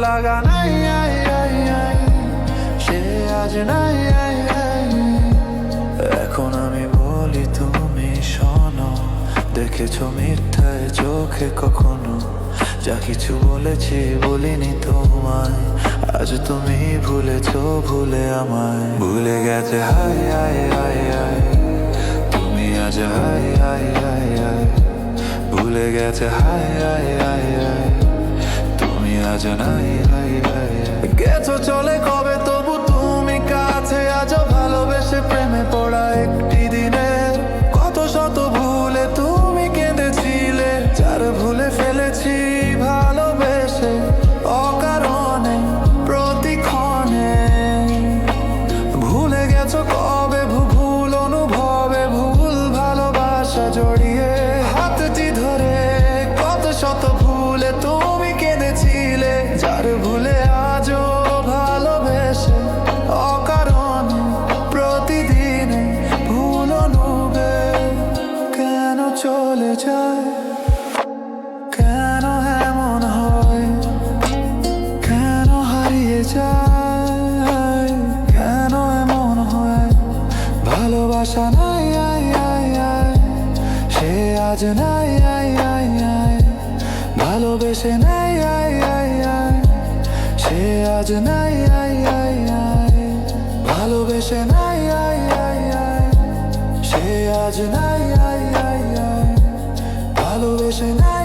লাগা নাই, সে আজ নাই। এখন আমি বলি তুমি শোনো, দেখেছো মিথ্যায় চোখে কখনো, যা কিছু বলেছি বলিনি তোমায়, আজ তুমি ভুলেছো ভুলে আমায়। ভুলে গেছে হাই হাই হাই হাই, তুমি আজ হাই হাই হাই হাই। ভুলে গেছে হাই হাই হাই হাই, তুমি আজ নাই হাই হাই হাই। গেছো চলে কবে তবু তুমি কাছে আজও, ভালোবেসে প্রেমে পড়া একটি দিনের কত শত ভুলে তুমি কেঁদেছিলে, যার ভুলে ফেলেছি ভালোবেসে অকারণে প্রতিক্ষণে। ভুলে গেছো কবে ভুল অনুভবে, ভুল ভালোবাসা জড়িয়ে হাতটি ধরে কত শত ভুলে তুমি কেঁদেছিলে, যার ভুলে আজও ভালোবেসে অকারণে প্রতিদিনে ভুল অনুভবে। কেন চলে যায়, কেন এমন হয়, কেন হারিয়ে যায়, কেন এমন হয়। ভালোবাসা নাই সে আজ নাই, ভালোবেসে নাই সে আজ নাই, ভালোবেসে নাই সে আজ নাই, ভালোবেসে নাই।